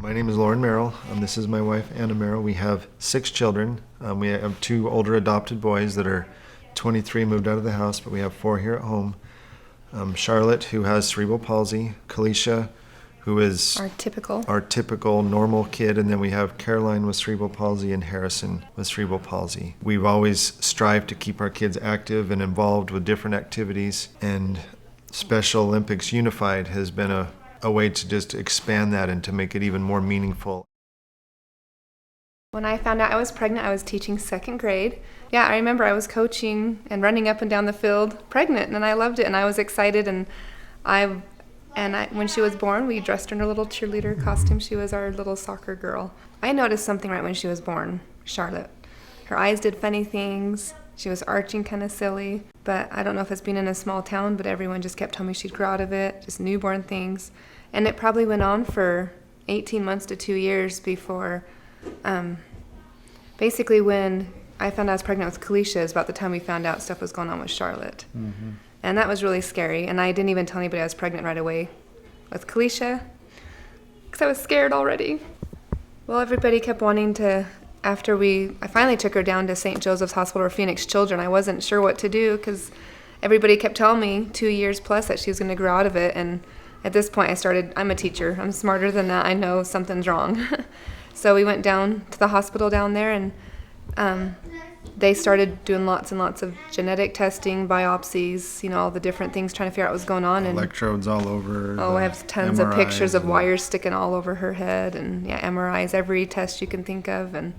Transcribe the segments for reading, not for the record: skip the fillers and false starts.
My name is Lauren Merrill. This is my wife, Anna Merrill. We have 6 children. We have 2 older adopted boys that are 23, moved out of the house, but we have 4 here at home. Charlotte, who has cerebral palsy. Kalisha, who is our typical normal kid. And then we have Caroline with cerebral palsy and Harrison with cerebral palsy. We've always strived to keep our kids active and involved with different activities. And Special Olympics Unified has been a way to just expand that and to make it even more meaningful. When I found out I was pregnant, I was teaching 2nd grade. Yeah, I remember I was coaching and running up and down the field pregnant, and I loved it, and I was excited. And when she was born, we dressed her in her little cheerleader costume. She was our little soccer girl. I noticed something right when she was born, Charlotte. Her eyes did funny things. She was arching kind of silly. But I don't know if it's being in a small town, but everyone just kept telling me she'd grow out of it, just newborn things. And it probably went on for 18 months to 2 years before, basically when I found out I was pregnant with Kalisha is about the time we found out stuff was going on with Charlotte. Mm-hmm. And that was really scary. And I didn't even tell anybody I was pregnant right away with Kalisha because I was scared already. Well, everybody kept wanting to, I finally took her down to St. Joseph's Hospital or Phoenix Children. I wasn't sure what to do because everybody kept telling me 2 years plus that she was going to grow out of it. And at this point I'm a teacher. I'm smarter than that. I know something's wrong. So we went down to the hospital down there, and they started doing lots and lots of genetic testing, biopsies, all the different things, trying to figure out what was going on. Electrodes all over. Oh, I have tons of pictures of wires sticking all over her head, and MRIs, every test you can think of. And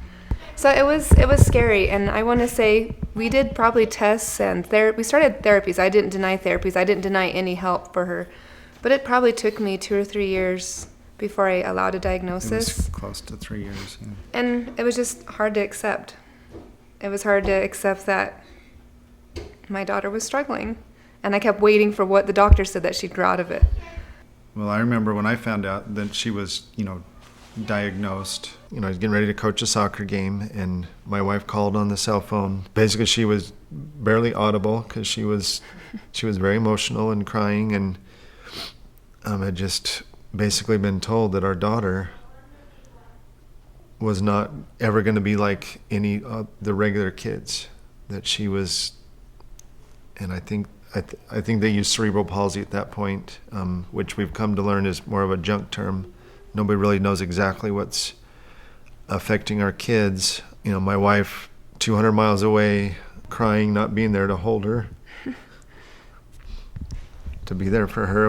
so it was scary. And I want to say we did probably tests and we started therapies. I didn't deny therapies. I didn't deny any help for her. But it probably took me 2 or 3 years before I allowed a diagnosis. It was close to 3 years. Yeah. And it was just hard to accept. It was hard to accept that my daughter was struggling. And I kept waiting for what the doctor said that she'd grow out of it. Well, I remember when I found out that she was, diagnosed. I was getting ready to coach a soccer game, and my wife called on the cell phone. Basically, she was barely audible because she was very emotional and crying, and had just basically been told that our daughter was not ever going to be like any of the regular kids, that she was, and I think they used cerebral palsy at that point, which we've come to learn is more of a junk term. Nobody really knows exactly what's affecting our kids. My wife, 200 miles away, crying, not being there to hold her, to be there for her.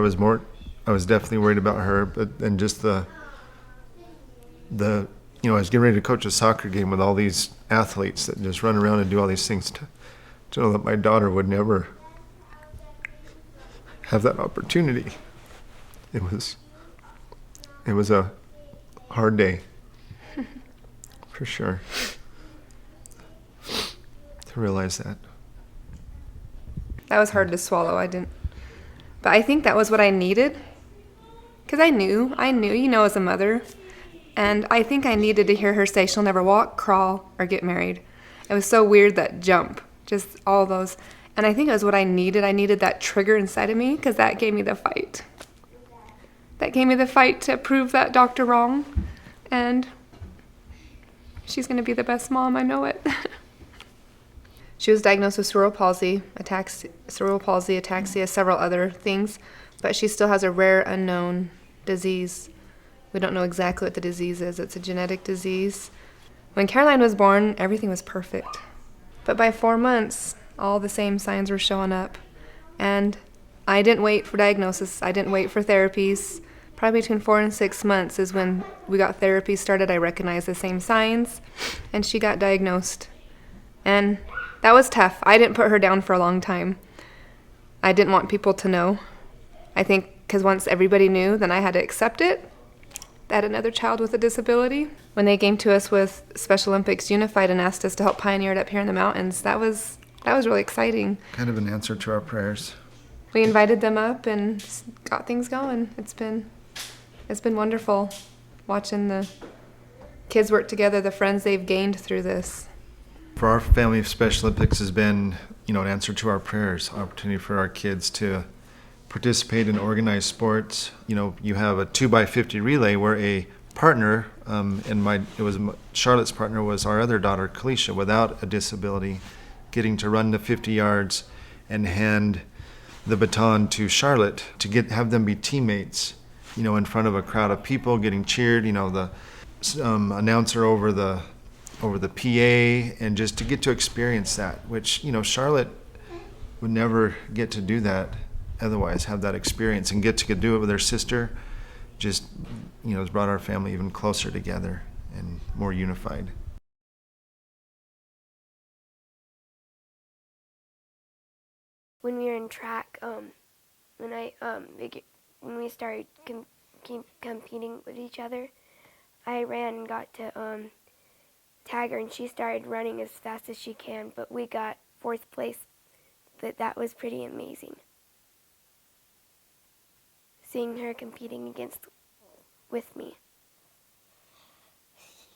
I was definitely worried about her, but then just I was getting ready to coach a soccer game with all these athletes that just run around and do all these things to know that my daughter would never have that opportunity. It was a hard day, for sure, to realize that. That was hard to swallow. But I think that was what I needed. Because I knew, as a mother. And I think I needed to hear her say she'll never walk, crawl, or get married. It was so weird, that jump, just all those. And I think it was what I needed. I needed that trigger inside of me because that gave me the fight. That gave me the fight to prove that doctor wrong. And she's going to be the best mom, I know it. She was diagnosed with cerebral palsy, ataxia, several other things. But she still has a rare unknown disease. We don't know exactly what the disease is. It's a genetic disease. When Caroline was born, everything was perfect. But by 4 months, all the same signs were showing up. And I didn't wait for diagnosis. I didn't wait for therapies. Probably between 4 and 6 months is when we got therapy started. I recognized the same signs, and she got diagnosed. And that was tough. I didn't put her down for a long time. I didn't want people to know. I think because once everybody knew, then I had to accept it. I had another child with a disability. When they came to us with Special Olympics Unified and asked us to help pioneer it up here in the mountains, that was really exciting. Kind of an answer to our prayers. We invited them up and got things going. It's been wonderful watching the kids work together, the friends they've gained through this. For our family, Special Olympics has been, an answer to our prayers, opportunity for our kids to participate in organized sports. You have a 2x50 relay where a partner, Charlotte's partner was our other daughter, Kalisha, without a disability, getting to run the 50 yards and hand the baton to Charlotte to have them be teammates, in front of a crowd of people getting cheered, the announcer over the PA, and just to get to experience that, which, Charlotte would never get to do that otherwise, have that experience and get to do it with her sister. Just, has brought our family even closer together and more unified. When we were in track, when we started competing with each other, I ran and got to tag her, and she started running as fast as she can, but we got 4th place. But that was pretty amazing. Seeing her competing with me.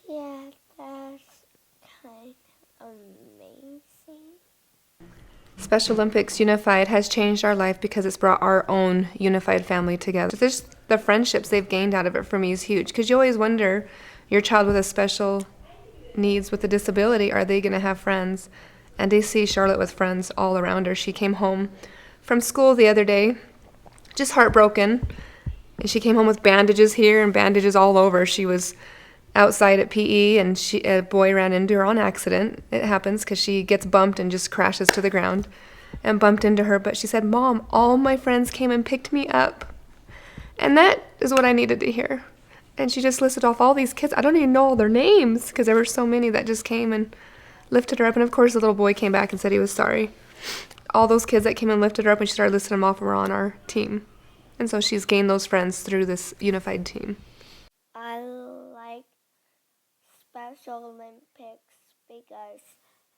Yeah, that's kind of amazing. Special Olympics Unified has changed our life because it's brought our own unified family together. The friendships they've gained out of it for me is huge, because you always wonder, your child with a special needs, with a disability, are they going to have friends? And they see Charlotte with friends all around her. She came home from school the other day, just heartbroken, and she came home with bandages here and bandages all over. She was outside at PE, and a boy ran into her on accident. It happens because she gets bumped and just crashes to the ground and bumped into her. But she said, "Mom, all my friends came and picked me up." And that is what I needed to hear. And she just listed off all these kids. I don't even know all their names because there were so many that just came and lifted her up. And of course, the little boy came back and said he was sorry. All those kids that came and lifted her up, and she started listing them off, were on our team. And so she's gained those friends through this unified team. I like Special Olympics because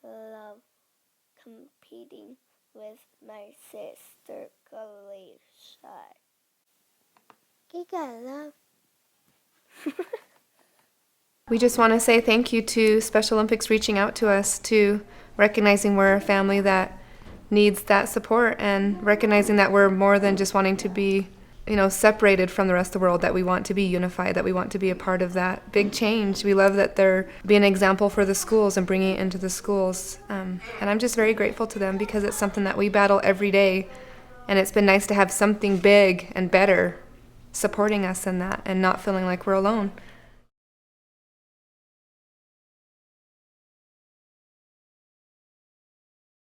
I love competing with my sister, Kalisha. Giga love. We just want to say thank you to Special Olympics reaching out to us, to recognizing we're a family that needs that support, and recognizing that we're more than just wanting to be, separated from the rest of the world, that we want to be unified, that we want to be a part of that big change. We love that they're being an example for the schools and bringing it into the schools. And I'm just very grateful to them, because it's something that we battle every day, and it's been nice to have something big and better supporting us in that and not feeling like we're alone.